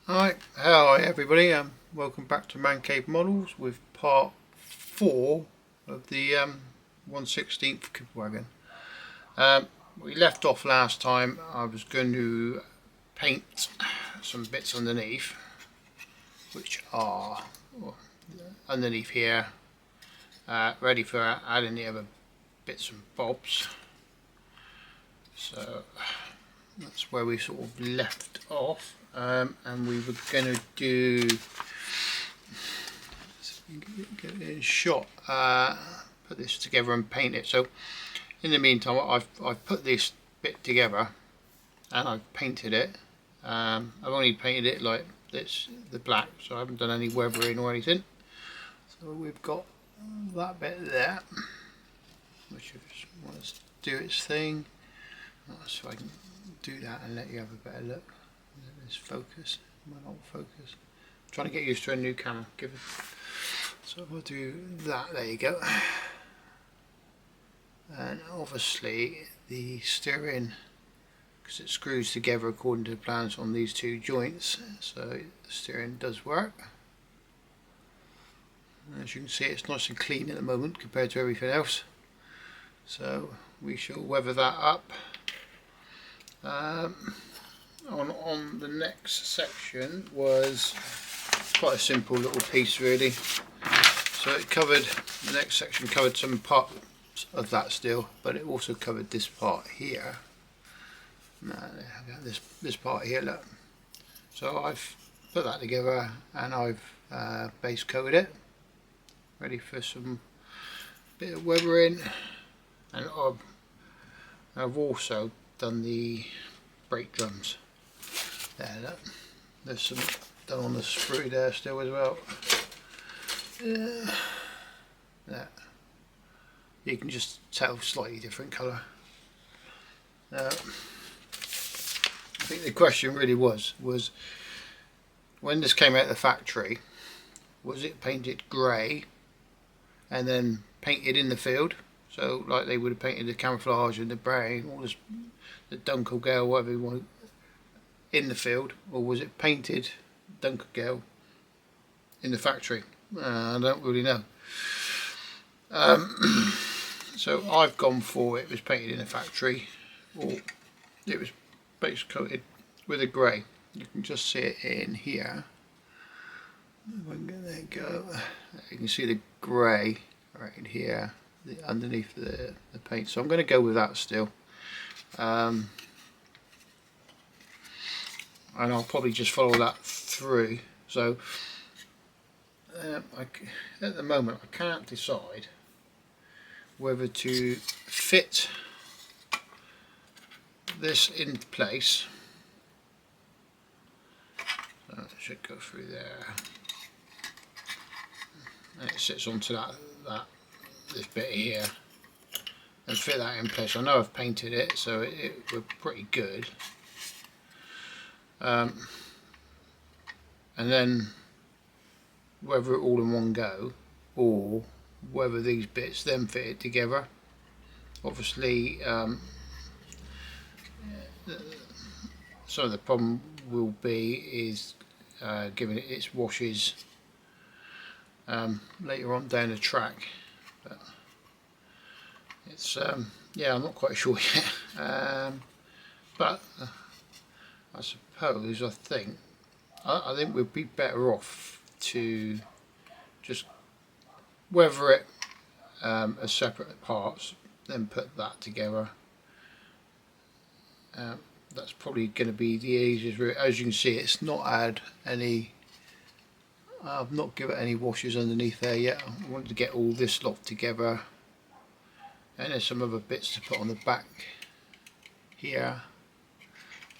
Hi, hi everybody. Welcome back to Man Cave Models with part 4 of the 1/16 kubelwagen. We left off last time. I was going to paint some bits underneath, which are underneath here, ready for adding the other bits and bobs. So that's where we sort of left off, and we were going to do get it in shot, put this together and paint it. So in the meantime I've put this bit together and I've painted it. I've only painted it like this, the black, so I haven't done any weathering or anything. So we've got that bit there, which just wants to do its thing. So I can do that and let you have a better look. This focus, my old focus. I'm trying to get used to a new camera. So if I do that, there you go. And obviously the steering, because it screws together according to the plans on these two joints, so the steering does work. As you can see, it's nice and clean at the moment compared to everything else, so we shall weather that up. On the next section was quite a simple little piece really. So it covered, the next section covered some parts of that still, but it also covered this part here. This part here, look. So I've put that together and I've base coated it, ready for some bit of weathering, and I've also done the brake drums. There, look. There's some done on the sprue there still as well. Yeah. You can just tell slightly different colour. I think the question really was when this came out of the factory, was it painted grey and then painted in the field? So like they would have painted the camouflage and the brain, or the Dunkelgel, whatever you want, in the field, or was it painted Dunkelgel in the factory? I don't really know. So I've gone for it was painted in a factory, or it was base coated with a grey. You can just see it in here. There you go. You can see the grey right in here, underneath the paint. So I'm going to go with that still. And I'll probably just follow that through. So at the moment I can't decide whether to fit this in place. So it should go through there, and it sits onto this bit here, and fit that in place. I know I've painted it, so it was pretty good. And then whether it all in one go, or whether these bits then fit it together. Obviously some of the problem will be is giving it its washes later on down the track, but it's yeah, I'm not quite sure yet. But I suppose I think we'd be better off to just weather it as separate parts, then put that together. That's probably going to be the easiest route. As you can see, it's not had any, I've not given it any washes underneath there yet. I wanted to get all this lot together, and there's some other bits to put on the back here,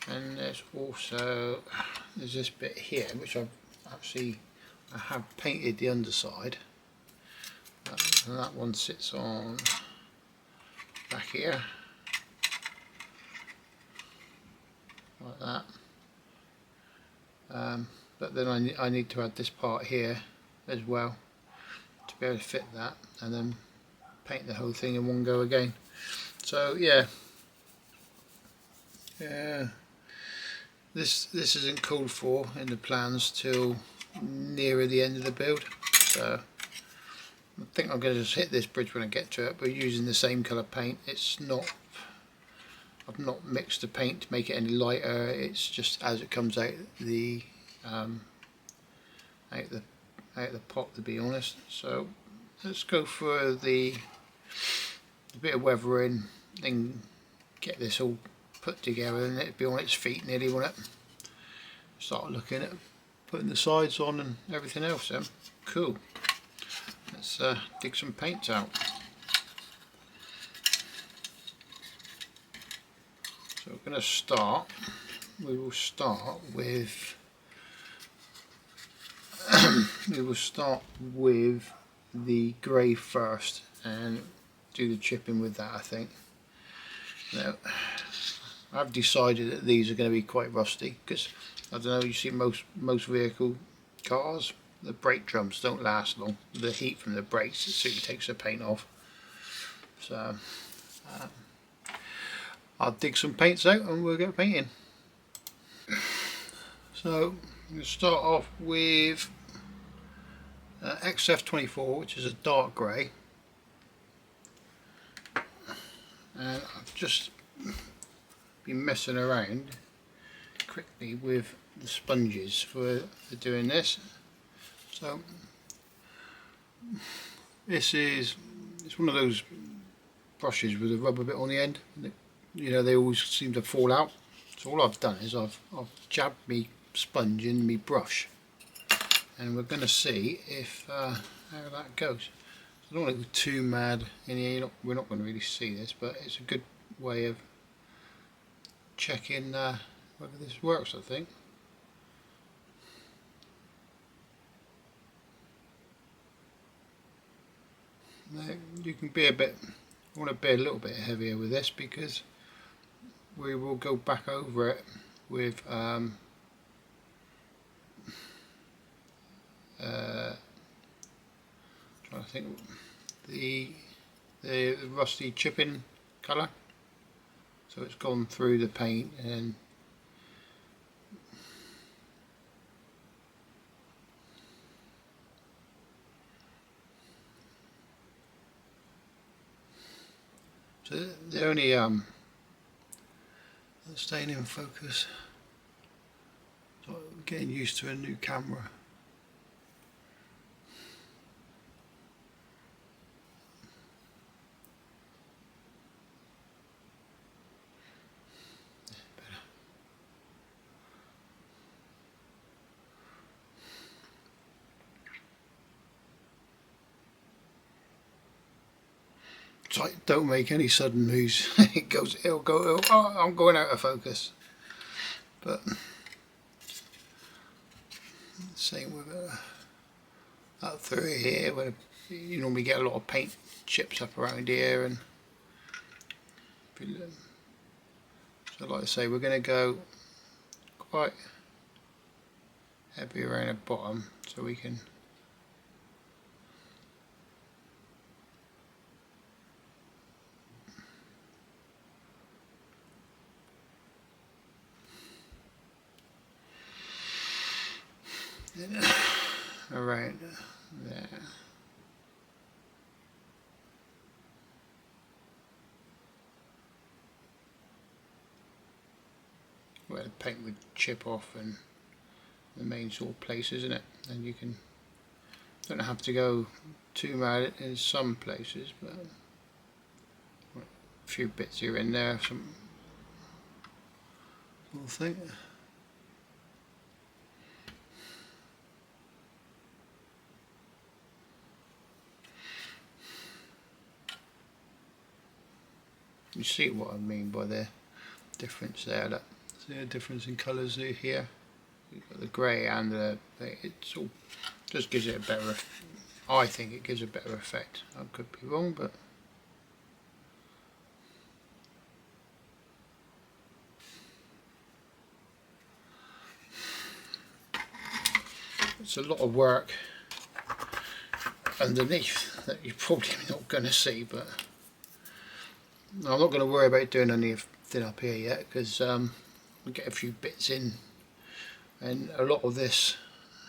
and there's this bit here which I have painted the underside, and that one sits on back here like that. But then I need to add this part here as well to be able to fit that, and then paint the whole thing in one go again. So yeah, This isn't called for in the plans till nearer the end of the build, so I think I'm going to just hit this bridge when I get to it. We're using the same colour paint. It's not, I've not mixed the paint to make it any lighter. It's just as it comes out the out the pot, to be honest. So let's go for the bit of weathering, then get this all put together, and it'll be on its feet nearly, won't it? Start looking at putting the sides on and everything else then. Cool. Let's dig some paints out. So we're going to start, we will start with the grey first and do the chipping with that, I think. Now, I've decided that these are going to be quite rusty because, I don't know, you see most vehicle cars, the brake drums don't last long. The heat from the brakes soon takes the paint off. So I'll dig some paints out and we'll get painting. So we'll start off with XF24, which is a dark grey, and I've just been messing around quickly with the sponges for doing this. So it's one of those brushes with a rubber bit on the end. You know, they always seem to fall out. So all I've done is I've jabbed me sponge in me brush, and we're going to see if how that goes. I don't want to go too mad in here. We're not going to really see this, but it's a good way of checking whether this works, I think. Now, you can be I want to be a little bit heavier with this because we will go back over it with trying to think, the rusty chipping colour. So it's gone through the paint, and so they're only staying in focus. So I'm getting used to a new camera. It's like, don't make any sudden moves. It'll go, oh, I'm going out of focus. But same with up through here, where you normally get a lot of paint chips up around here, and so like I say, we're going to go quite heavy around the bottom so we can around there. Where the paint would chip off and the main sort of places, isn't it? And you don't have to go too mad in some places, but a few bits here and there, some little thing. You see what I mean by the difference there? Look, see the difference in colours here. You've got the grey and it's all just gives it a better. I think it gives a better effect. I could be wrong, but it's a lot of work underneath that you're probably not going to see, but I'm not going to worry about doing anything up here yet, because and get a few bits in, and a lot of this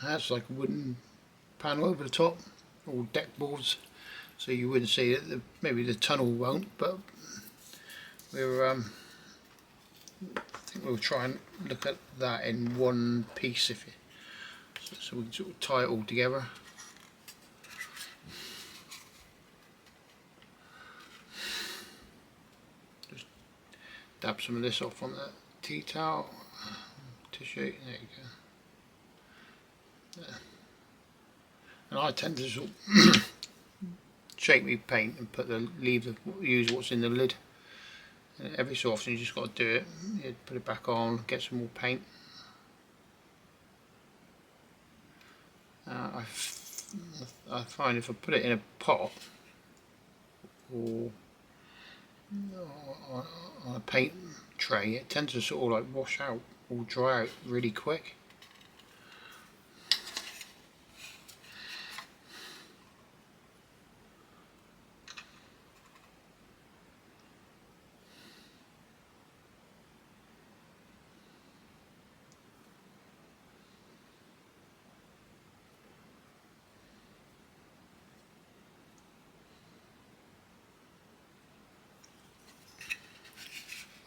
has like a wooden panel over the top, all deck boards, so you wouldn't see it. Maybe the tunnel won't, but we're I think we'll try and look at that in one piece, so we can sort of tie it all together. Just dab some of this off on the tea towel, tissue. There you go. There. And I tend to sort of shake me paint and use what's in the lid. And every so often you just got to do it. You put it back on, get some more paint. I find if I put it in a pot or on a paint tray, it tends to sort of like wash out or dry out really quick.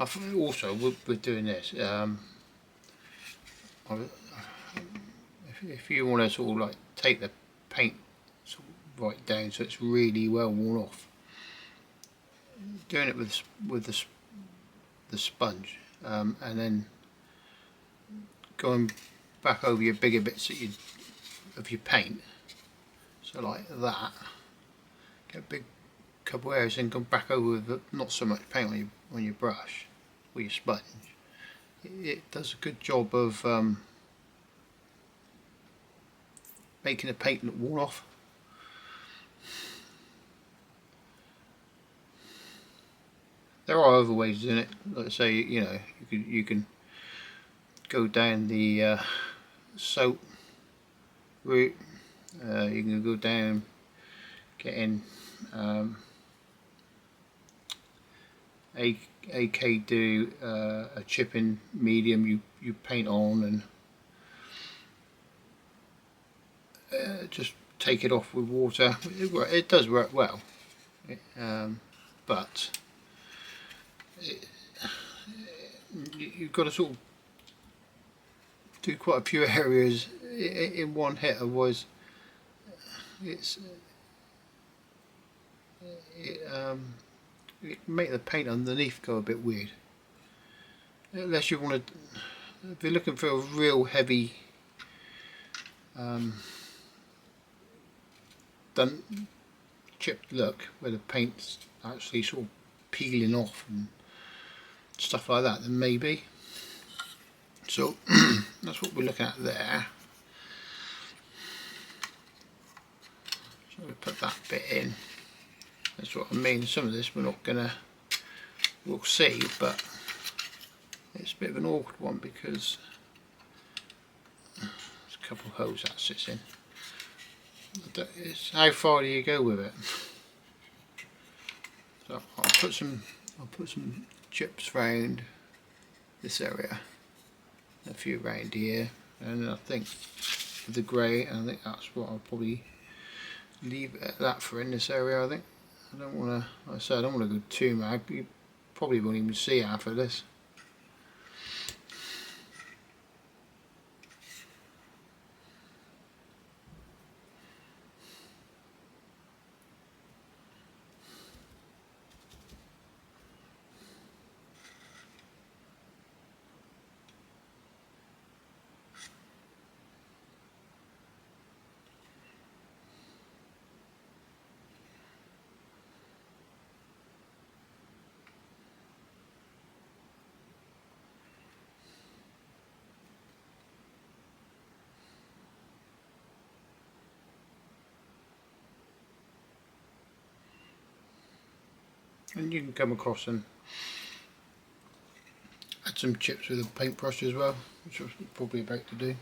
I think also with doing this, if you want to sort of like take the paint sort of right down so it's really well worn off, doing it with the sponge, and then going back over your bigger bits of your paint, so like that, get a big couple areas and go back over with not so much paint on your brush or your sponge. It does a good job of making the paint look worn off. There are other ways of doing it. Let's say, you know, you can go down the soap route. You can go down getting AK do a chipping medium you paint on, and just take it off with water. It does work well, but you've got to sort of do quite a few areas in one hit, otherwise it can make the paint underneath go a bit weird. Unless you want to, if you're looking for a real heavy done chipped look where the paint's actually sort of peeling off and stuff like that, then maybe. So that's what we're looking at there. So we put that bit in. That's what I mean. Some of this we're not gonna, we'll see, but it's a bit of an awkward one because there's a couple of holes that sits in. It's how far do you go with it? So I'll put some chips round this area, a few round here, and I think with the grey, I think that's what I'll probably leave it at that for in this area. I think I don't want to, like I said, I don't want to go too mad. You probably won't even see half of this. And you can come across and add some chips with a paintbrush as well, which I was probably about to do.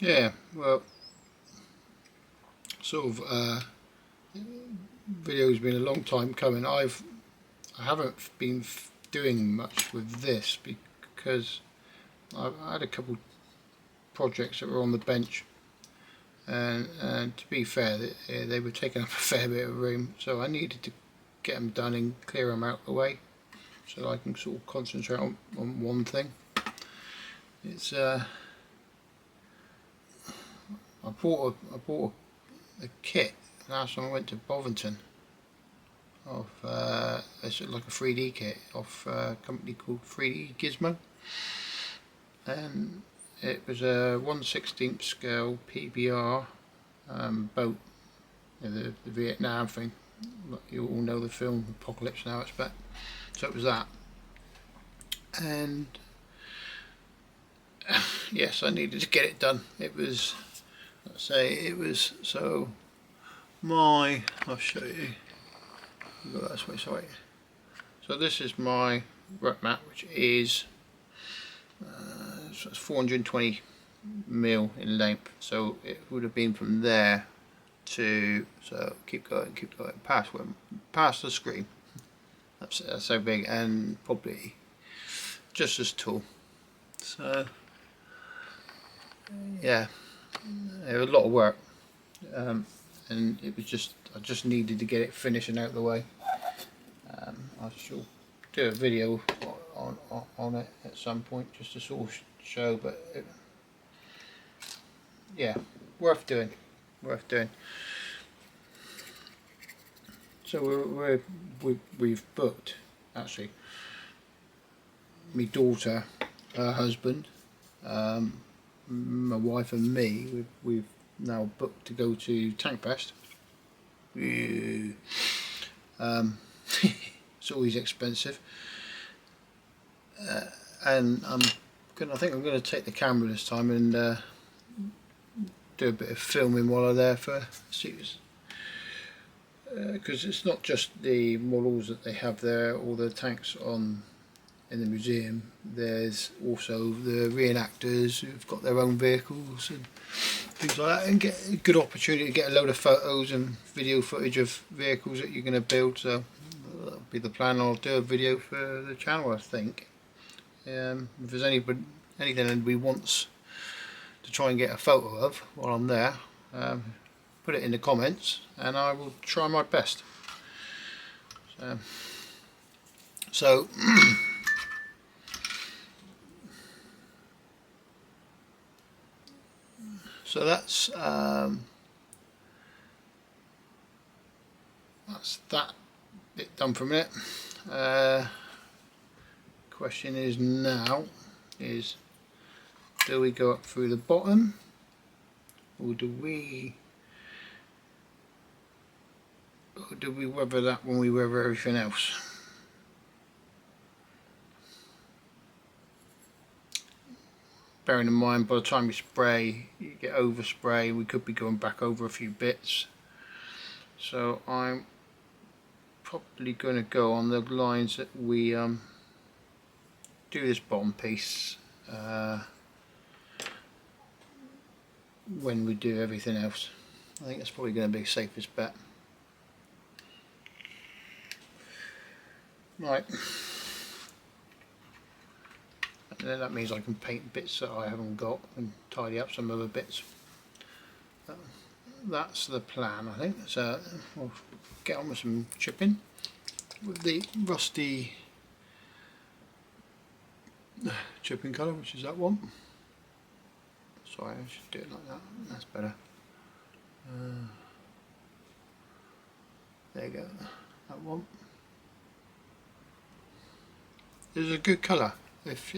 Yeah, well, sort of video's been a long time coming. I haven't been doing much with this because I've had a couple projects that were on the bench, and to be fair, they were taking up a fair bit of room, so I needed to get them done and clear them out of the way so I can sort of concentrate on one thing. It's I bought a kit last time I went to Bovington of it's like a 3D kit off a company called 3D Gizmo, and it was a 1/16 scale PBR boat, the Vietnam thing. You all know the film Apocalypse Now, I expect. So it was that, and yes, I needed to get it done. It was, let's say, it was so. I'll show you. Go that way, sorry. So this is my rut mat, which is 420 mil in length. So it would have been from there to, so keep going, past the screen. That's so big, and probably just as tall. So yeah, it was a lot of work, and it was just, I just needed to get it finished and out of the way. I shall do a video on it at some point just to sort of show, but yeah, worth doing. So we've booked, actually, my daughter, her husband, my wife and me, we've now booked to go to Tankfest. It's always expensive, and I think I'm going to take the camera this time and do a bit of filming while I'm there for series, because it's not just the models that they have there, all the tanks on in the museum. There's also the reenactors who've got their own vehicles and things like that, and get a good opportunity to get a load of photos and video footage of vehicles that you're going to build. So that'll be the plan. I'll do a video for the channel, I think. If there's anything anybody wants to try and get a photo of while I'm there, put it in the comments and I will try my best. So so that's that bit done for a minute. Question is now is, do we go up through the bottom, or do we weather that when we weather everything else? Bearing in mind, by the time you spray, you get overspray, we could be going back over a few bits. So I'm probably going to go on the lines that we do this bottom piece when we do everything else. I think that's probably going to be the safest bet. Right, and then that means I can paint bits that I haven't got and tidy up some other bits. That's the plan, I think. So we'll get on with some chipping with the rusty chipping colour, which is that one. Sorry, I should do it like that. That's better. There you go. That one. It's a good colour. If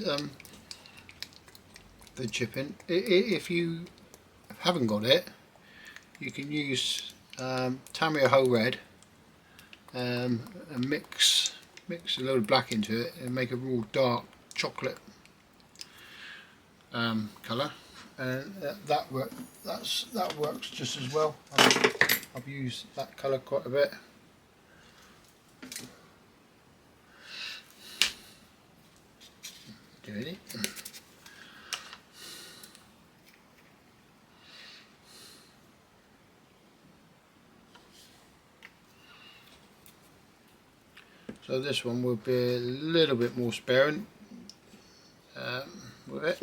the chipping, if you haven't got it, you can use tamiya whole red and mix a load of black into it and make a real dark chocolate colour, and that works just as well. I've used that colour quite a bit. Doing it. So this one will be a little bit more sparing with it.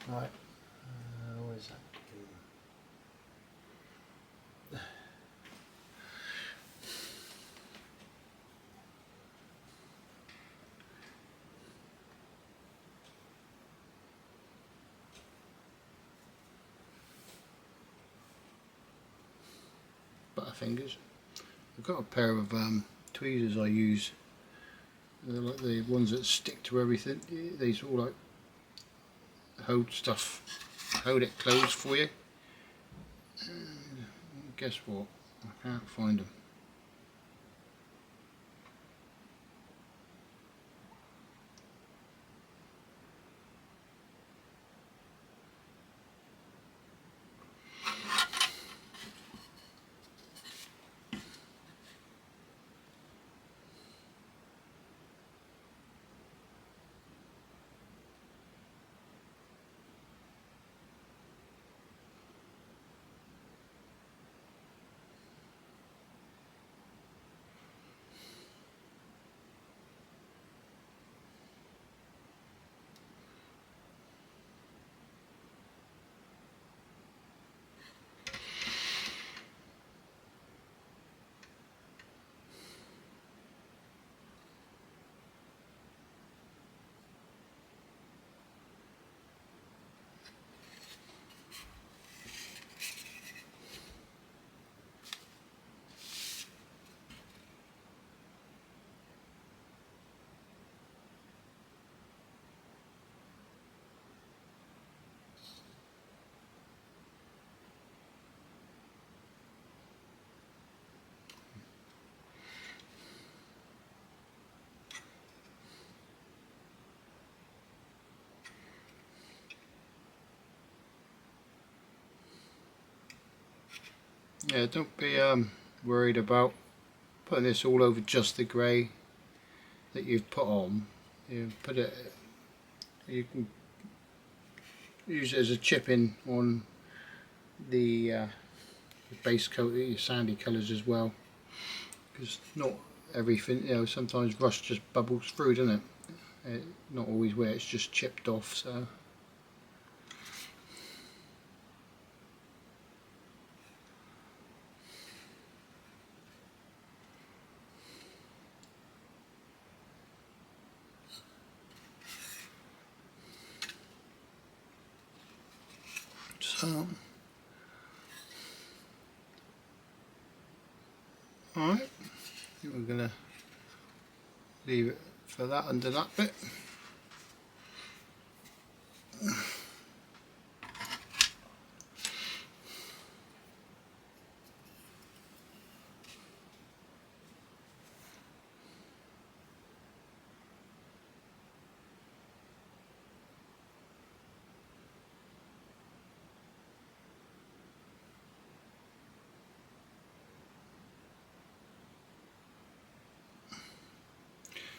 Right, where's that? Butterfingers. I've got a pair of tweezers I use. They're like the ones that stick to everything. These all like hold it closed for you. Guess what? I can't find them. Yeah, don't be worried about putting this all over just the grey that you've put on. You can use it as a chipping on the base coat, your sandy colours as well, because not everything, sometimes rust just bubbles through, doesn't it? Not always where it's just chipped off. So alright, I think we're going to leave it for that under that bit.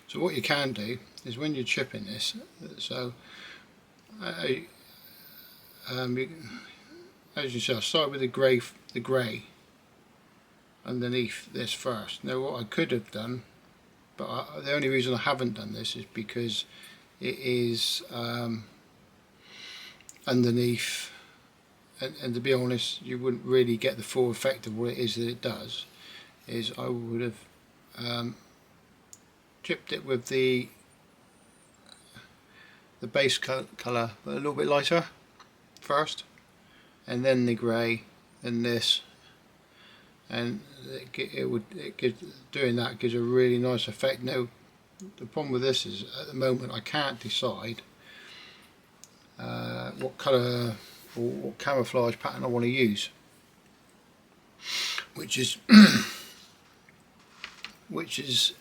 So what you can do is when you're chipping this, so as you saw, start with the grey underneath this first. Now what I could have done, but the only reason I haven't done this is because it is underneath, and to be honest, you wouldn't really get the full effect of what it is that it does. Is I would have chipped it with the base colour, but a little bit lighter first, and then the grey, and this, and doing that gives a really nice effect. Now the problem with this is at the moment I can't decide what colour or what camouflage pattern I want to use, which is which is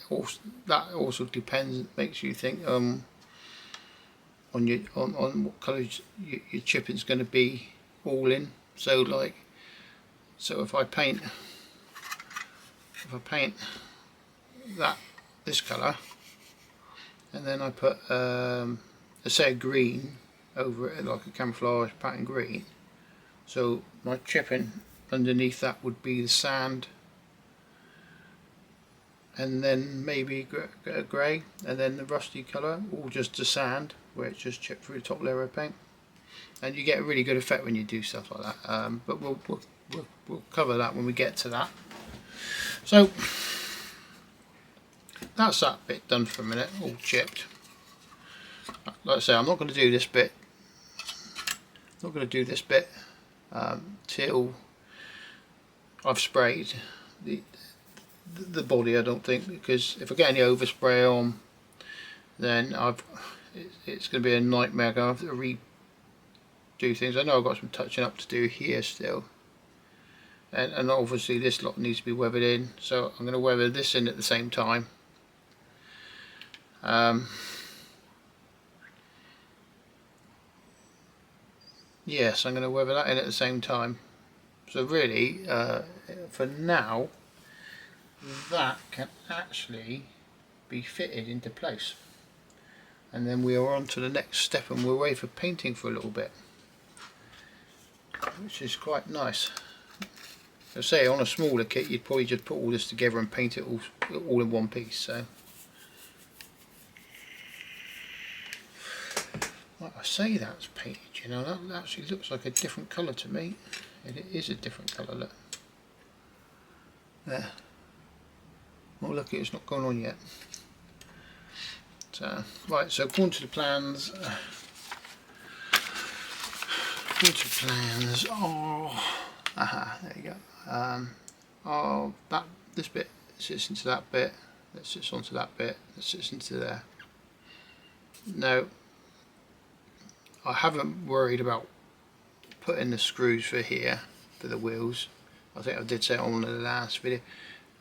also, that also depends, makes you think on what colours your chipping's going to be all in. So like, so if I paint this colour, and then I put let's say a green over it, like a camouflage pattern green, so my chipping underneath that would be the sand, and then maybe grey, and then the rusty colour, all just the sand where it's just chipped through the top layer of paint, and you get a really good effect when you do stuff like that. But we'll cover that when we get to that. So that's that bit done for a minute, all chipped. Like I say, I'm not going to do this bit. Till I've sprayed the body. I don't think, because if I get any overspray on, then it's going to be a nightmare. I'm going to have to redo things. I know I've got some touching up to do here still, and obviously this lot needs to be weathered in, so I'm going to weather this in at the same time. Yes, I'm going to weather that in at the same time. So really, for now, that can actually be fitted into place. And then we are on to the next step, and we're away for painting for a little bit, which is quite nice. I say, on a smaller kit, you'd probably just put all this together and paint it all in one piece. So, like I say, that's painted. You know, that actually looks like a different colour to me. And it is a different colour. Look there. Oh, look, it's not gone on yet. So, right. So, according to the plans, there you go. This bit sits into that bit, that sits onto that bit, that sits into there. Now, I haven't worried about putting the screws for here for the wheels. I think I did say on the last video,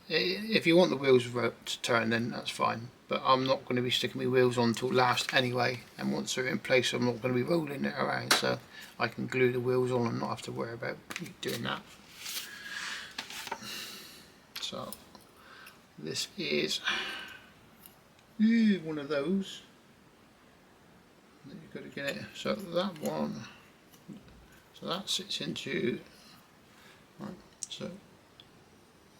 if you want the wheels to turn, then that's fine, but I'm not going to be sticking my wheels on till last anyway, and once they're in place I'm not going to be rolling it around, so I can glue the wheels on and not have to worry about doing that. So this is one of those. You've got to get it. So that one, so that sits into, right, so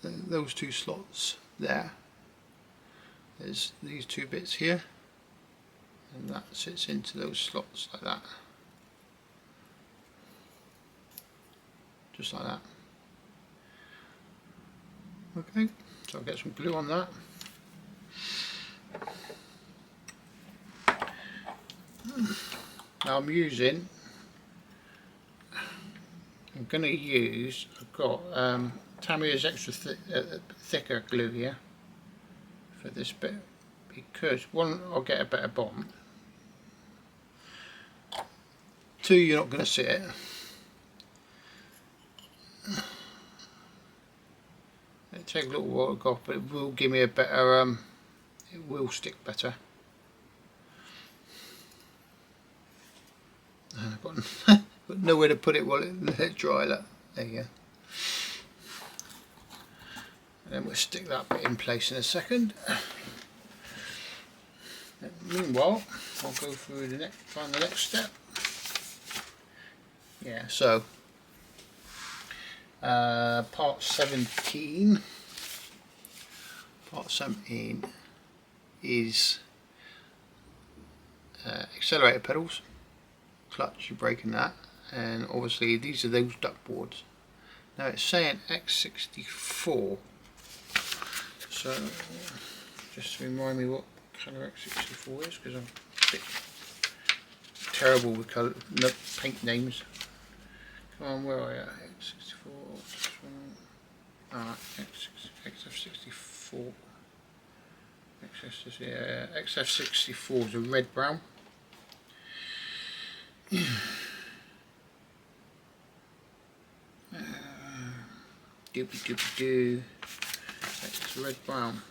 those two slots there. There's these two bits here, and that sits into those slots like that, just like that. Okay, so I'll get some glue on that. Now I'm going to use, I've got Tamiya's extra thicker glue here for this bit, because one, I'll get a better bond, two, you're not going to see it, it'll take a little while to go off, but it will give me a better, it will stick better. And I've got nowhere to put it while it let it dry. Look, there you go. And then we'll stick that bit in place in a second. And meanwhile, I'll go through find the next step. Yeah, so part 17. Part 17 is accelerator pedals. Clutch, you're breaking that, and obviously these are those duck boards. Now it's saying X64, so just to remind me what colour X64 is, because I'm a bit terrible with colour, paint names. Come on, where are you? X64, XF64, XF64 is a red brown. Doopy doopy doo. It's red brown.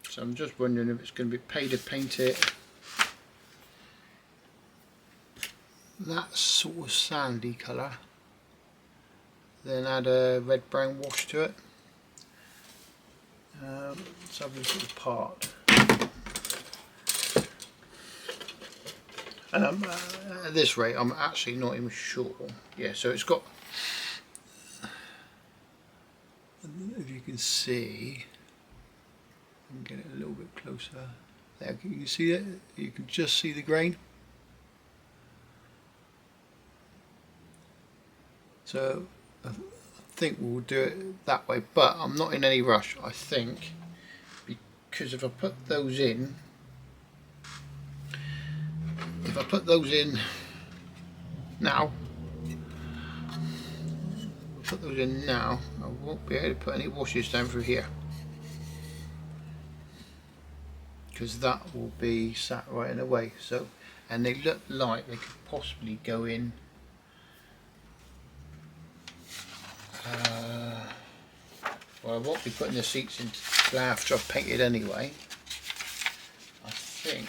So I'm just wondering if it's going to be paid to paint it that sort of sandy colour, then add a red brown wash to it. Let's have a look at the part. And at this rate I'm actually not even sure. Yeah, so it's got, if you can see, I can get it a little bit closer. There, you can see it. You can just see the grain. So I think we'll do it that way, but I'm not in any rush. I think because if I put those in, now, I won't be able to put any washes down through here, because that will be sat right in the way. So, and they look like they could possibly go in. Well, I won't be putting the seats in till after I've painted anyway. I think,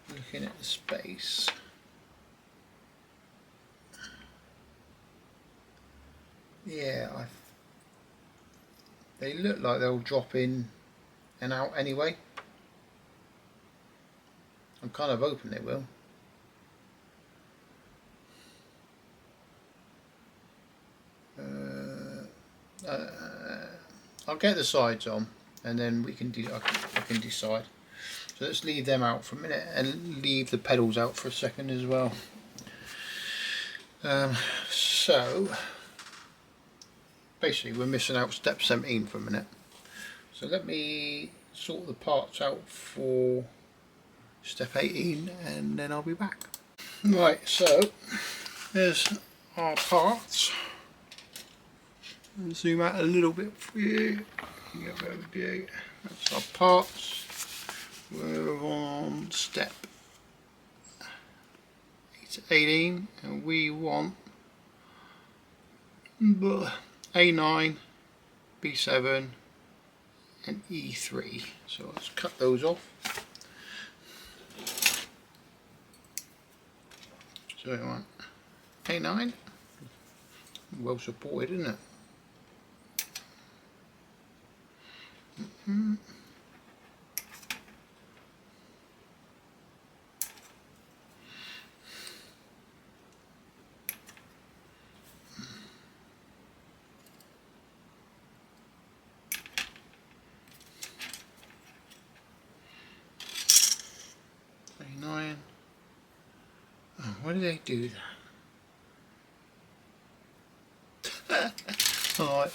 looking at the space, yeah, they look like they'll drop in and out anyway. I'm kind of hoping they will. I'll get the sides on and then we can I can decide. So let's leave them out for a minute and leave the pedals out for a second as well. So basically we're missing out step 17 for a minute. So let me sort the parts out for step 18 and then I'll be back. Right, so there's our parts. Zoom out a little bit for you. Get a better view. That's our parts. We're on step 18 and we want A9, B7 and E3. So let's cut those off. So we want A9. Well supported, isn't it? A9. Oh, why do they do that? Alright,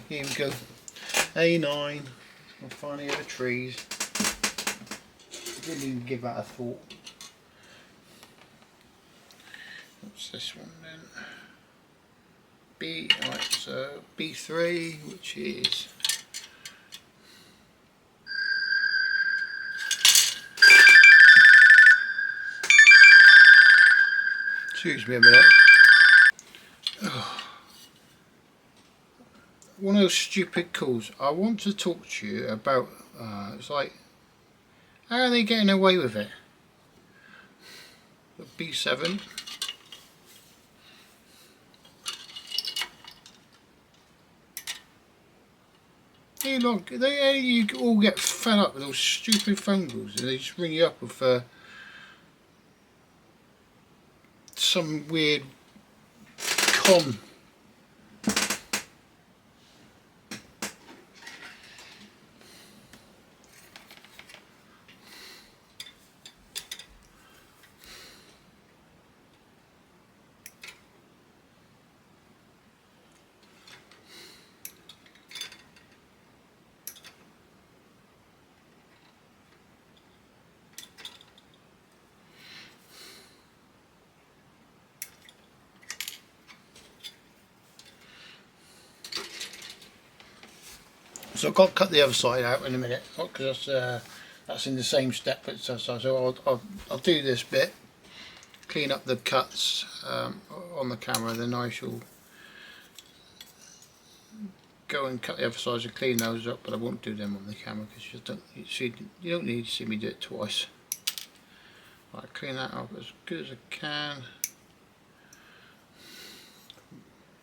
here we go. A9. I'll find the other trees. Didn't even give that a thought. What's this one then? B, right, so B3, which is excuse me a minute. Oh. One of those stupid calls. I want to talk to you about, it's like, how are they getting away with it? B7. Hey look, you all get fed up with those stupid phone calls and they just ring you up with some weird con. So I've got to cut the other side out in a minute because that's in the same step. So I'll do this bit clean up the cuts on the camera, then I shall go and cut the other sides and clean those up, but I won't do them on the camera because you don't need to see me do it twice. Right, clean that up as good as I can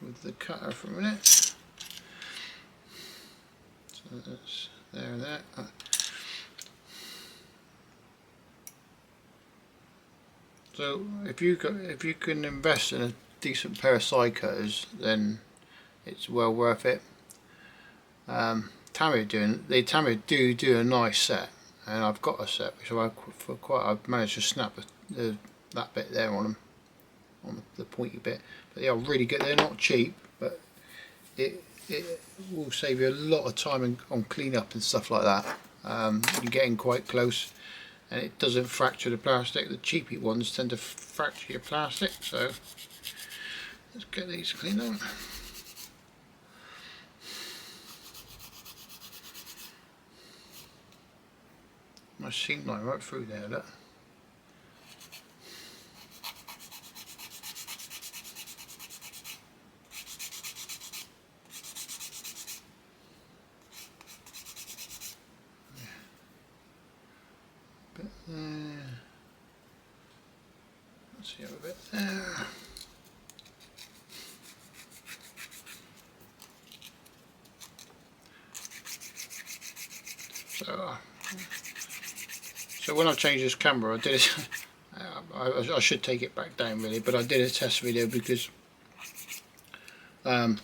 with the cutter for a minute. So that's there and there. So if you can invest in a decent pair of side cutters, then it's well worth it. Tamiya do a nice set, and I've got a set which I've managed to snap that bit there on them, on the pointy bit. But they are really good. They're not cheap, but it will save you a lot of time on clean up and stuff like that. You're getting quite close, and it doesn't fracture the plastic. The cheapy ones tend to fracture your plastic, so let's get these cleaned up. My seam line right through there, look. Bit there. Let's see, have a bit there. So when I changed this camera, I did it. I should take it back down really, but I did a test video because I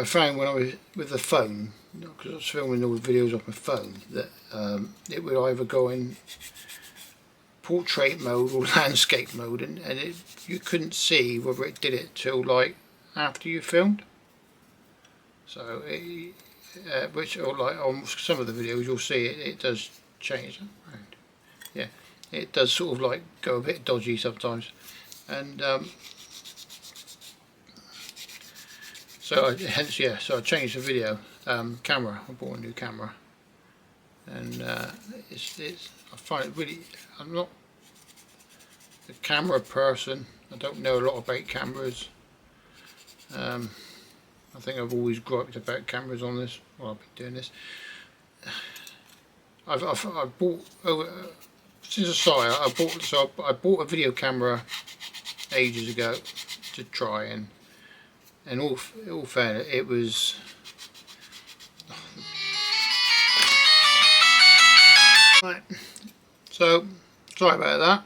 found when I was with the phone, because I was filming all the videos off my phone, that it would either go in portrait mode or landscape mode, and you couldn't see whether it did it till like after you filmed. So which, or like on some of the videos, you'll see it does change. Yeah, it does sort of like go a bit dodgy sometimes, and so I changed the video camera. I bought a new camera, and I find it really. I'm not a camera person. I don't know a lot about cameras. I think I've always griped about cameras on this while I've been doing this. I bought since I started. I bought a video camera ages ago to try, and all fairness, it was. Right. So sorry about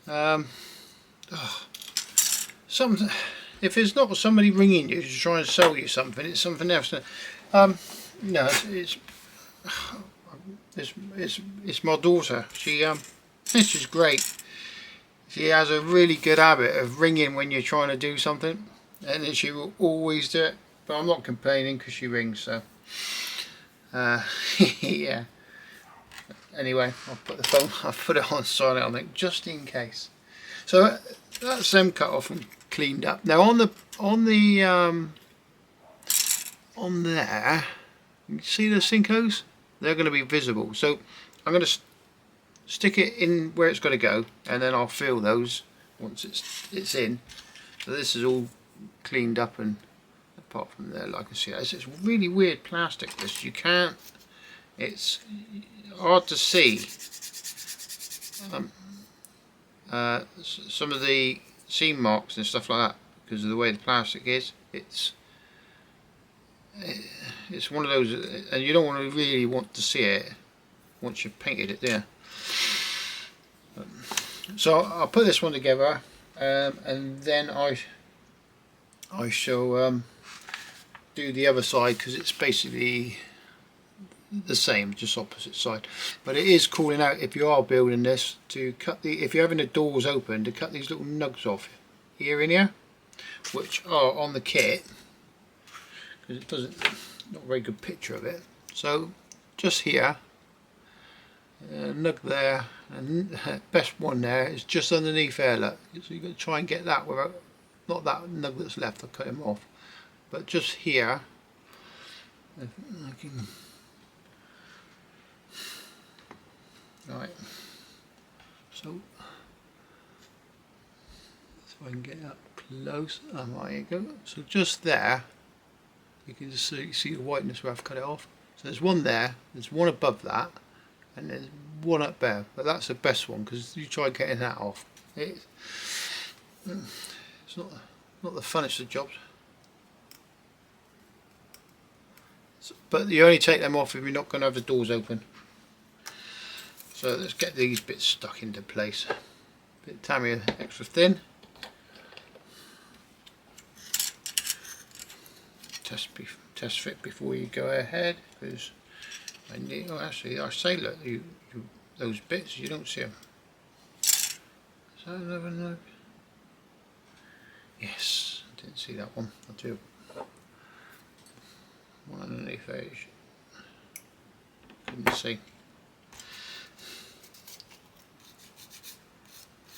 that. If it's not somebody ringing you to try and sell you something, it's something else. No, it's my daughter. She's great. She has a really good habit of ringing when you're trying to do something, and then she will always do it. But I'm not complaining because she rings. So yeah. Anyway, I'll put it on silent, I think, just in case. So that's them cut off and cleaned up. Now on there, you can see the sinkos? They're going to be visible. So I'm going to stick it in where it's got to go, and then I'll fill those once it's in. So this is all cleaned up, and apart from there, like I can see, it's really weird plastic. This you can't. It's hard to see. Some of the seam marks and stuff like that because of the way the plastic is. It's one of those, and you don't really want to see it once you've painted it there. So I'll put this one together, and then I shall do the other side, because it's basically the same, just opposite side. But it is calling out, if you are building this, to cut if you're having the doors open, to cut these little nugs off here in here, which are on the kit, because it doesn't, not a very good picture of it. So just here, nug there, and best one there is just underneath there, look. So you've got to try and get that without, not that nug that's left, I'll cut him off, but just here. If I can, right, So if I can get up close, there you go. So just there, you can just see the whiteness where I've cut it off. So there's one there, there's one above that, and there's one up there. But that's the best one because you try getting that off. It's not the funnest of jobs. But you only take them off if you're not going to have the doors open. So let's get these bits stuck into place. Bit of tamiya extra thin. Test fit before you go ahead, because I need. Oh, actually, I say look, those bits you don't see them. Is that another look? Yes, I didn't see that one. I do. One underneath edge. Couldn't see.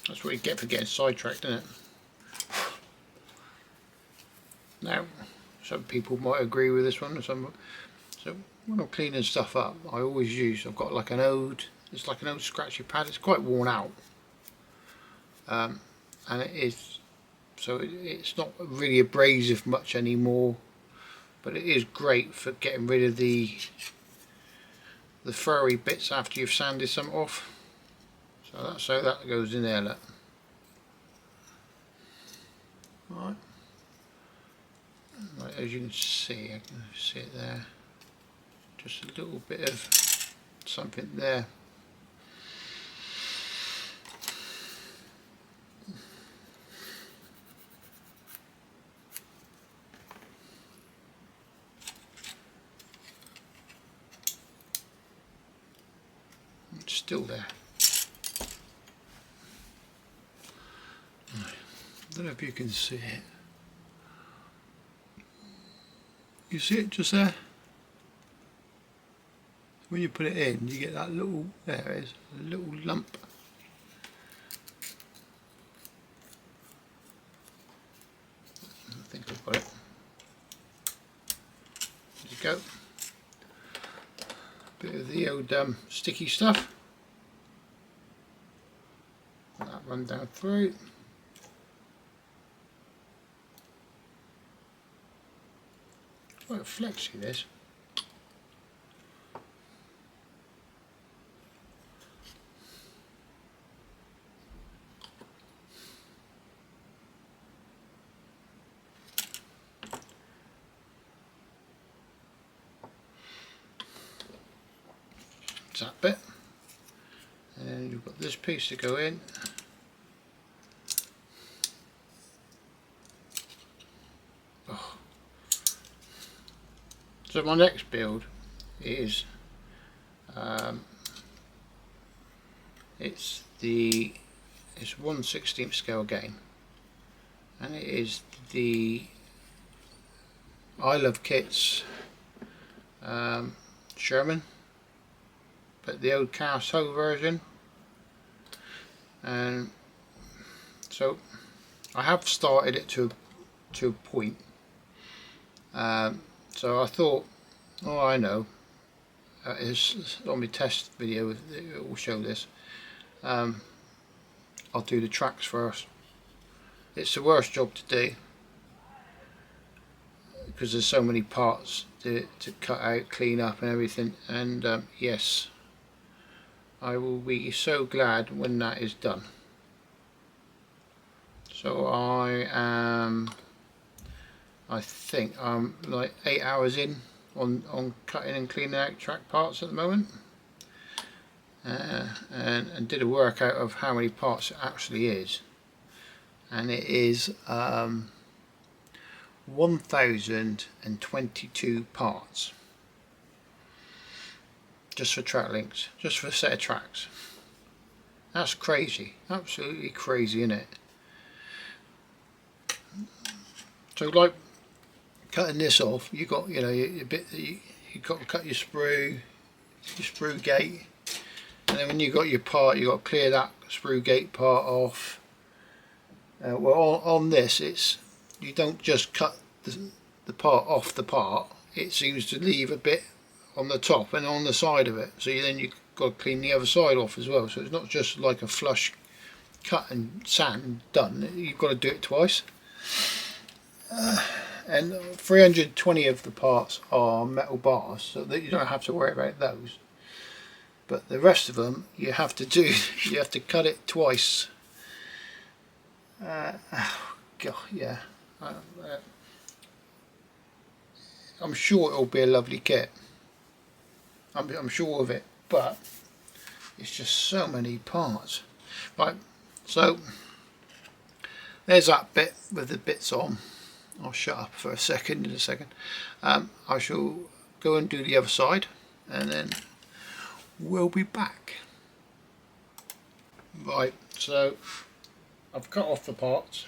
That's what you get for getting sidetracked, isn't it? Now, some people might agree with this one. So when I'm cleaning stuff up, I always use. I've got like an old. It's like an old scratchy pad. It's quite worn out, and it is. So it's not really abrasive much anymore. But it is great for getting rid of the furry bits after you've sanded some off. So that goes in there. Look. Right. Right, as you can see, I can see it there. Just a little bit of something there. It's still there. I don't know if you can see it. You see it just there? When you put it in, you get that little, there it is, a little lump. I think I've got it. There you go. Bit of the old sticky stuff. That run down through. Quite flexy this. That bit, and then you've got this piece to go in. Oh. So my next build is it's 1/16 scale game, and it is the I Love Kits Sherman, but the old cast hoe version. And so I have started it to a point. So I thought, oh, I know, it's on my test video, it will show this. I'll do the tracks first. It's the worst job to do because there's so many parts to cut out, clean up and everything, and yes, I will be so glad when that is done. So I think I'm like 8 hours in on cutting and cleaning out track parts at the moment, and did a workout of how many parts it actually is, and it is 1022 parts just for track links, just for a set of tracks. That's crazy, absolutely crazy, isn't it? So like cutting this off, you got, you know, your bit that you got to cut your sprue gate, and then when you got your part, you got to clear that sprue gate part off. Well, on this, it's, you don't just cut the part off the part. It seems to leave a bit on the top and on the side of it. So then you got to clean the other side off as well, so it's not just like a flush cut and sand done, you've got to do it twice. And 320 of the parts are metal bars, so that you don't have to worry about those, but the rest of them you have to do, you have to cut it twice. Oh God, yeah. I'm sure it'll be a lovely kit. I'm sure of it, but it's just so many parts. Right, so there's that bit with the bits on. I'll shut up for a second in a second. I shall go and do the other side and then we'll be back. Right, so I've cut off the parts.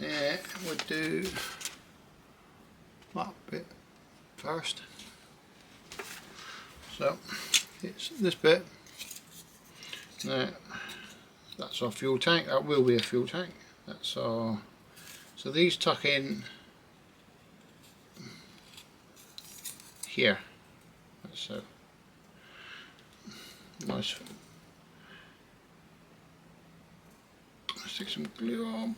We'll do that bit first. So it's this bit. Now, that's our fuel tank. That will be a fuel tank. That's our. So these tuck in here. So nice. Stick some glue on.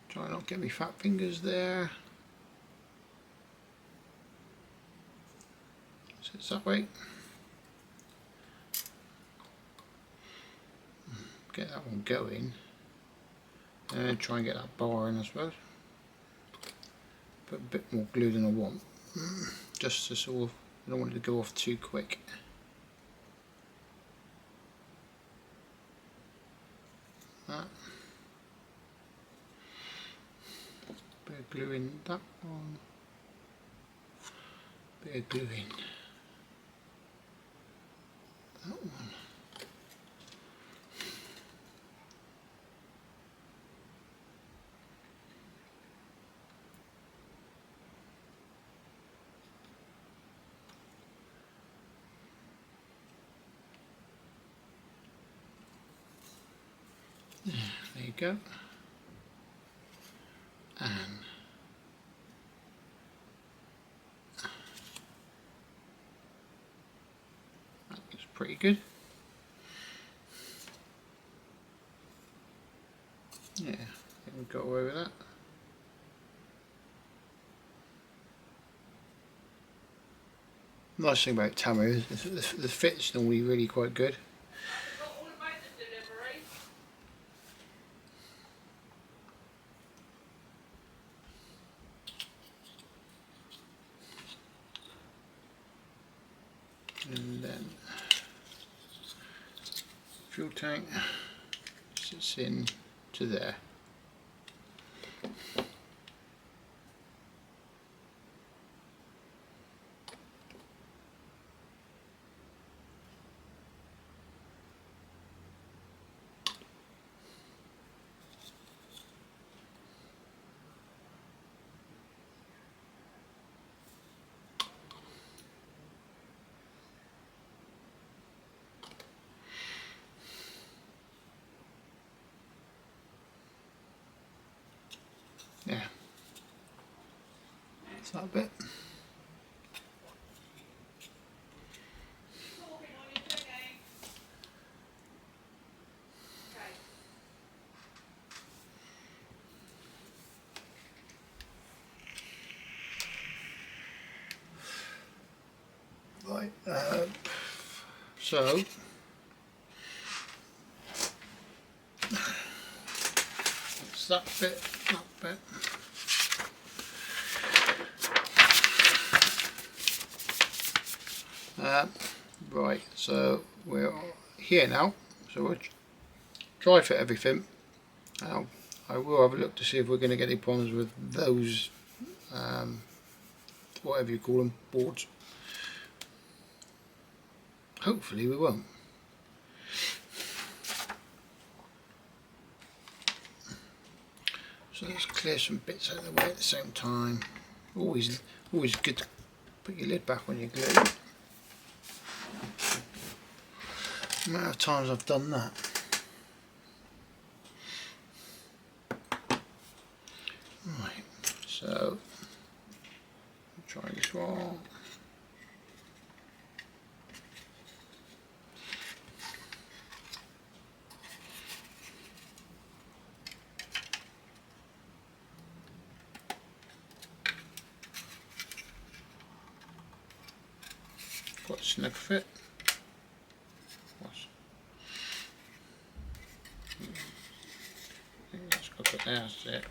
Try not to get me fat fingers there. So it's that way. Get that one going. And try and get that bar in, I suppose. Put a bit more glue than I want. Just to sort of, I don't want it to go off too quick. That. Bit of glue in that one. Bit of glue in that one. There you go. And that looks pretty good. Yeah, I think we've got away with that. Nice thing about tamiya is the fit's normally really quite good. And then fuel tank sits in to there. Yeah, that's that bit. Right, so that's that bit, that bit. Right, so we're here now, so we'll dry fit everything. Now I will have a look to see if we're going to get any problems with those, whatever you call them, boards. Hopefully we won't. So let's clear some bits out of the way at the same time. Always good to put your lid back when you glue. The amount of times I've done that. Right, so try this one. snug fit. I think that's got it there, that's it.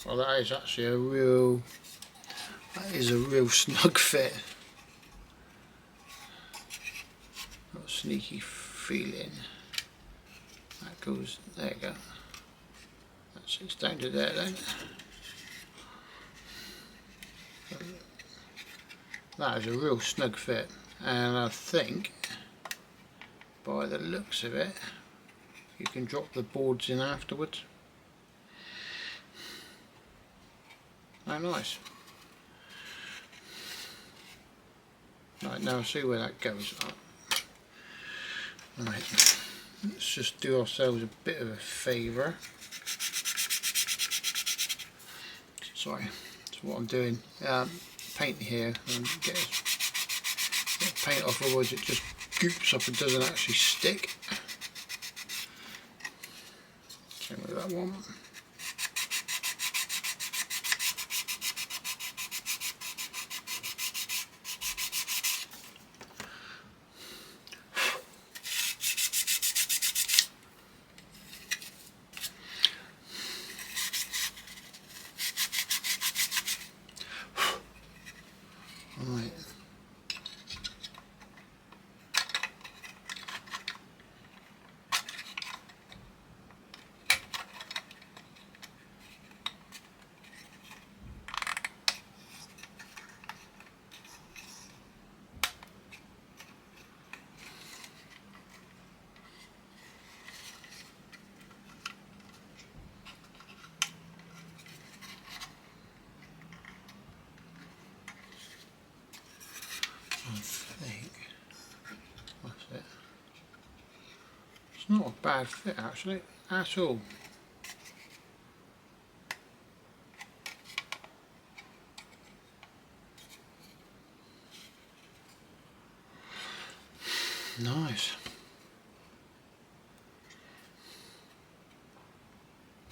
Well, that is actually a real snug fit. Got a sneaky feeling. That goes, there you go. That's it's down to there then. That is a real snug fit, and I think by the looks of it you can drop the boards in afterwards. Oh, nice. Right, now see where that goes up. Right, let's just do ourselves a bit of a favour. Sorry, that's what I'm doing. Paint here and get paint off, otherwise it just goops up and doesn't actually stick. Same with that one. Right. I think that's it. It's not a bad fit actually, at all. Nice.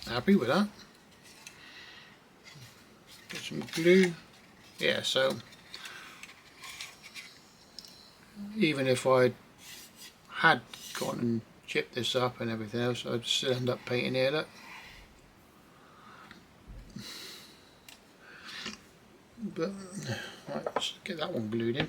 Happy with that. Get some glue. Yeah, so even if I had gone and chipped this up and everything else, I'd still end up painting it up. But right, let's get that one glued in.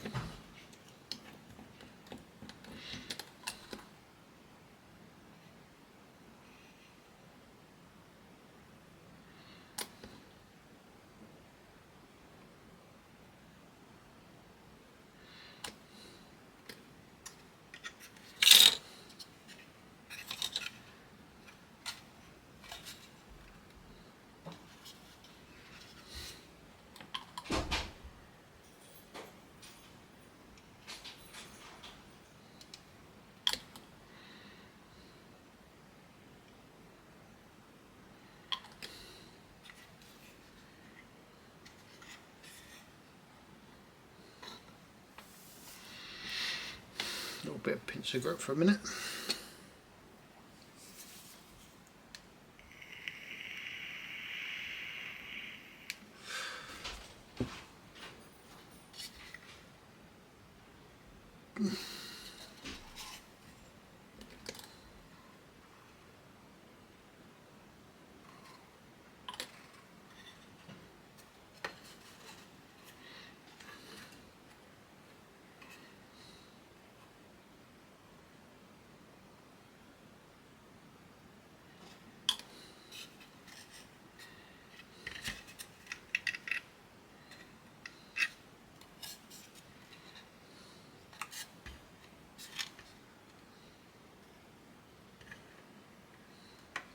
A little bit of pincer grip for a minute.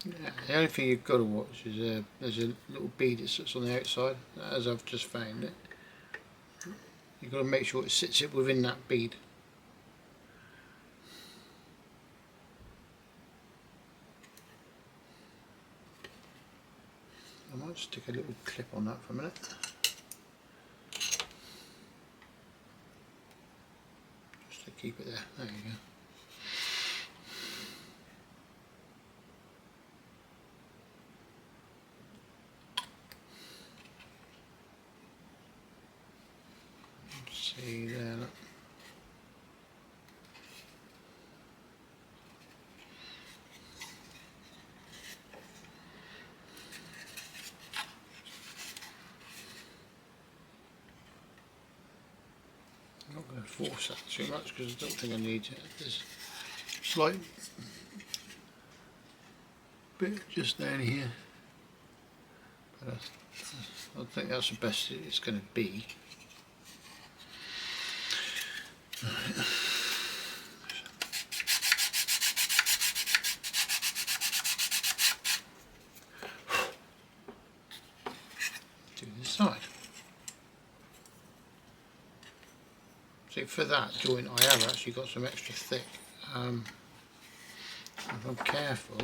Yeah, the only thing you've got to watch is there's a little bead that sits on the outside, as I've just found it. You've got to make sure it sits within that bead. I might stick a little clip on that for a minute. Just to keep it there. There you go. I'm going to force that too much because I don't think I need it. There's a slight bit just down here, but I think that's the best it's going to be. Right. Do this side. See, for that joint I have actually got some extra thick. If I'm careful,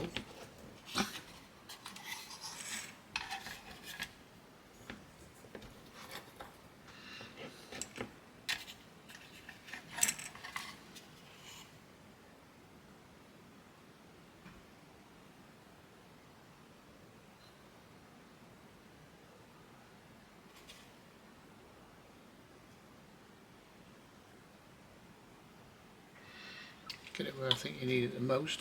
get it where I think you need it the most,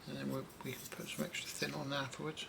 and then we can put some extra thin on afterwards.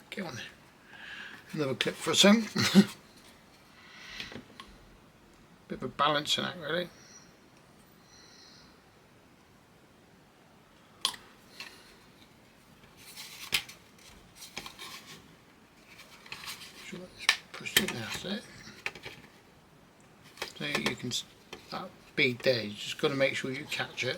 Get on there. Another clip for a second. Bit of a balancing act really. Sure it's pushed in, that's it. So you can, that bead there, you just got to make sure you catch it.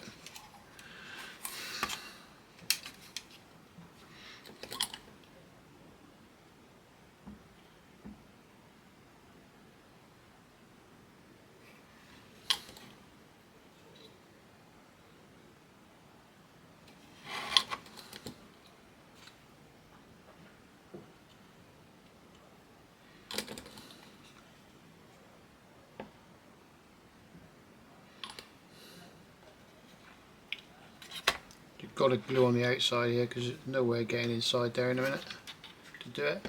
Got to glue on the outside here because there's no way of getting inside there in a minute to do it.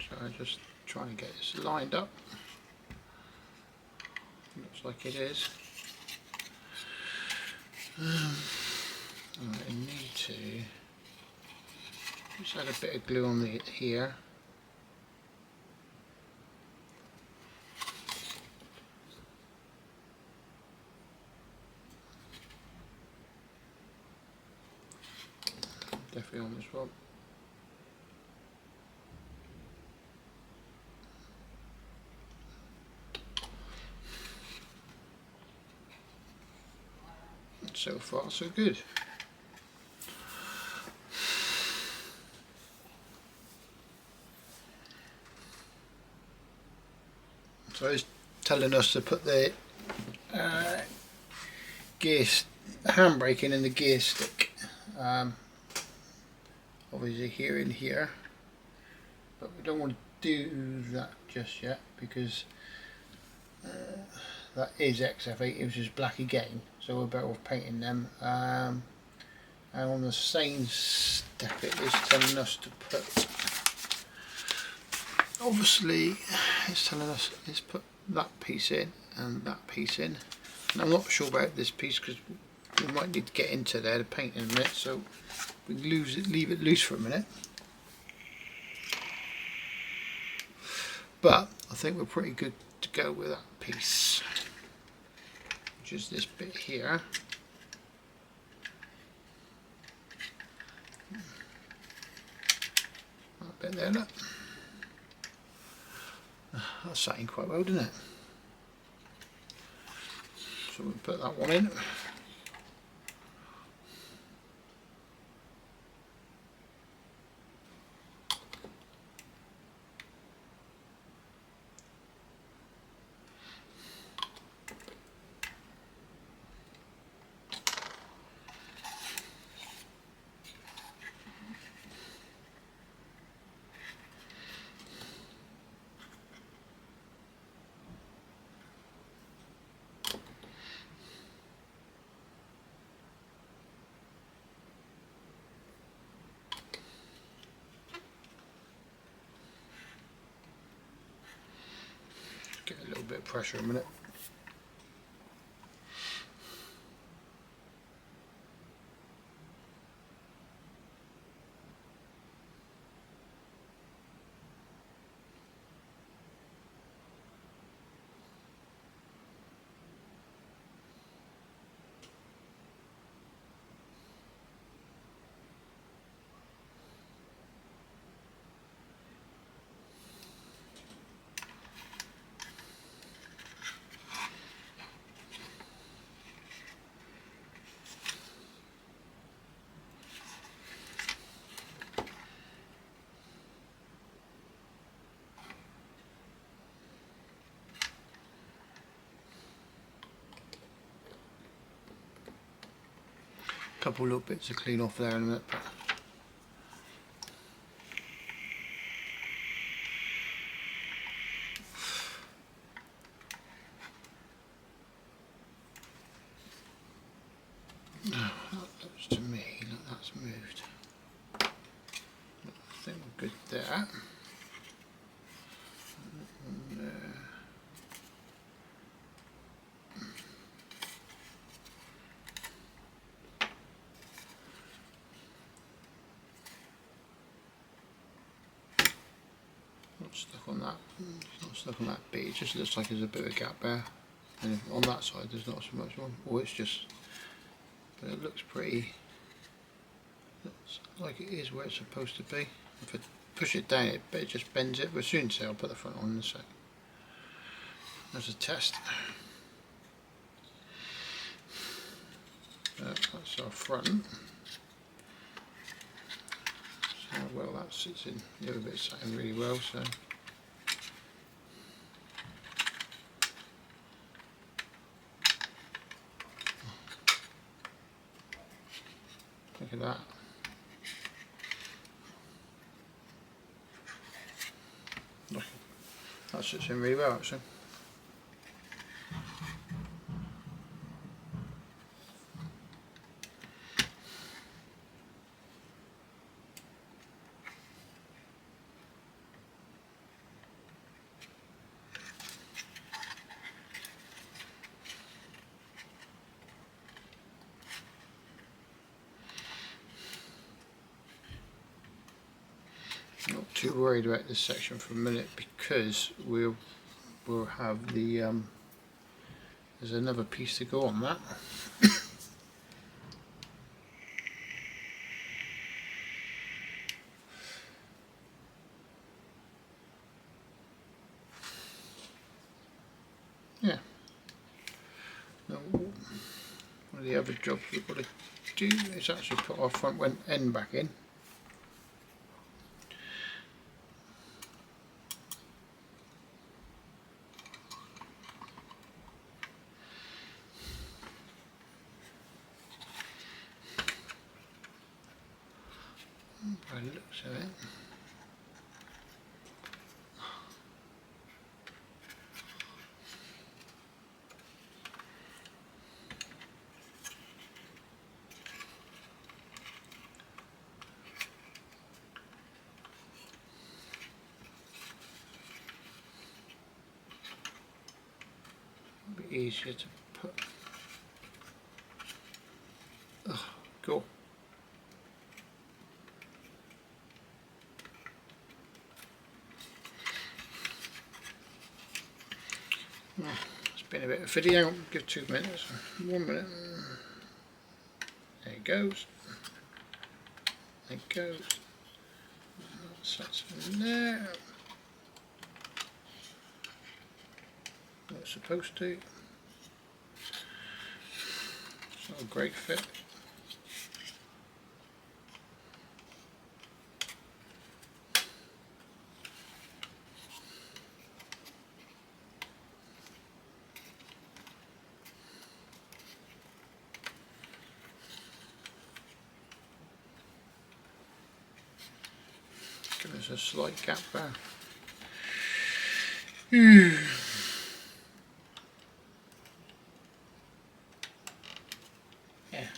So I just try and get this lined up. Looks like it is. I need to just add a bit of glue on the here. Definitely on this one. So far so good. So it's telling us to put the handbrake in the gear stick. Obviously here and here, but we don't want to do that just yet because that is XF80, which is black again, so we're better off painting them. And on the same step it is telling us to put obviously it's telling us it's put that piece in and that piece in, and I'm not sure about this piece because we might need to get into there to paint in a minute, so we leave it loose for a minute. But I think we're pretty good to go with that piece, which is this bit here. That bit there, look. That sat in quite well, didn't it? So we'll put that one in. Get a little bit of pressure a minute. Couple little bits to clean off there in a minute. No, that looks to me like that's moved. I think we're good there. And, not stuck on that. Not stuck on that bit. It just looks like there's a bit of a gap there. And on that side, there's not so much on. Or it's just. But it looks pretty. Looks like it is where it's supposed to be. If I push it down, it just bends it. We'll soon see. I'll put the front on in a sec. As a test. That's our front. So well that sits in. The other bit's sat in really well. So. Look at that. Look, that sits in really well actually. Not too worried about this section for a minute because we'll have the there's another piece to go on that. Yeah. Now, one of the other jobs we've got to do is actually put our front end back in. By the looks of it. a bit easier to put. Oh, cool. Oh, it's been a bit of a video. Give 2 minutes. 1 minute. There it goes. There it goes. That's in there. Not supposed to. It's not a great fit. There's a slight gap there. Yeah.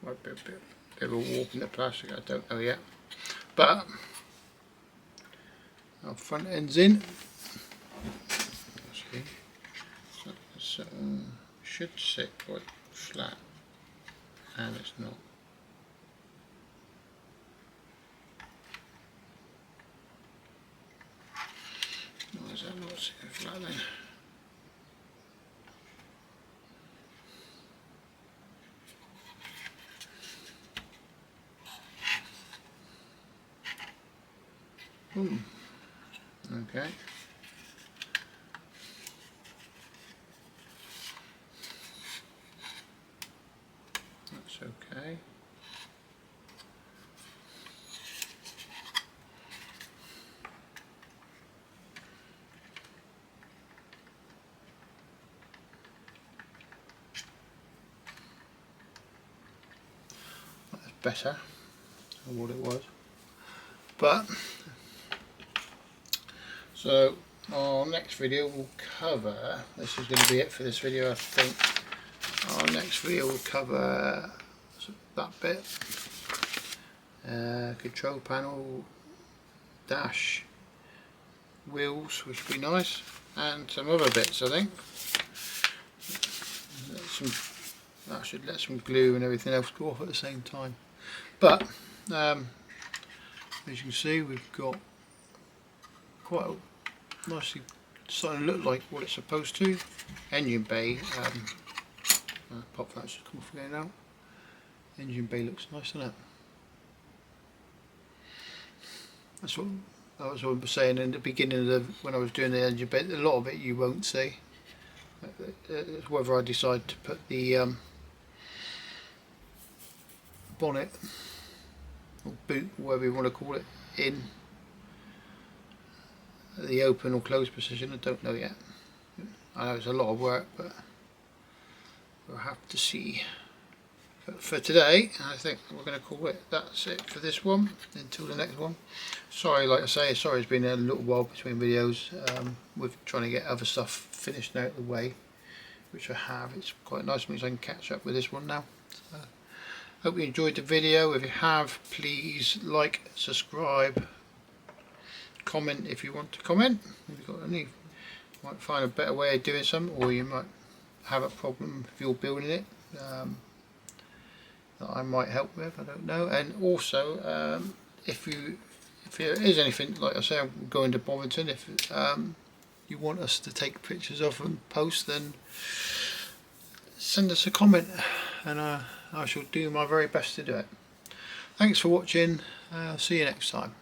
Might be a bit of a warp in the plastic, I don't know yet. But our front end's in. So should sit quite flat, and it's not. Why is that not sitting flat then? Okay. That's okay. That's better than what it was. But so our next video will cover, this is going to be it for this video I think. Our next video will cover that bit, control panel, dash, wheels, which would be nice, and some other bits I think. That should let some glue and everything else go off at the same time. But as you can see, we've got quite a nicely starting to look like what it's supposed to. Engine bay, pop that should come off again now. Engine bay looks nice, doesn't it? That's what I was saying in the beginning of when I was doing the engine bay. A lot of it you won't see. It's whether I decide to put the bonnet or boot, whatever you want to call it, in the open or closed position. I don't know yet. I know it's a lot of work, but we'll have to see. But for today, I think we're going to call it. That's it for this one. Until the next one. Sorry, like I say, sorry it's been a little while between videos. With trying to get other stuff finished out of the way, which I have. It's quite nice, means I can catch up with this one now. So, hope you enjoyed the video. If you have, please like, subscribe, comment if you want to comment. If you've got any, you might find a better way of doing something, or you might have a problem if you're building it. That I might help with, I don't know. And also, if there is anything, like I say, I'm going to Bovington. If you want us to take pictures of and post, then send us a comment, and I shall do my very best to do it. Thanks for watching. See you next time.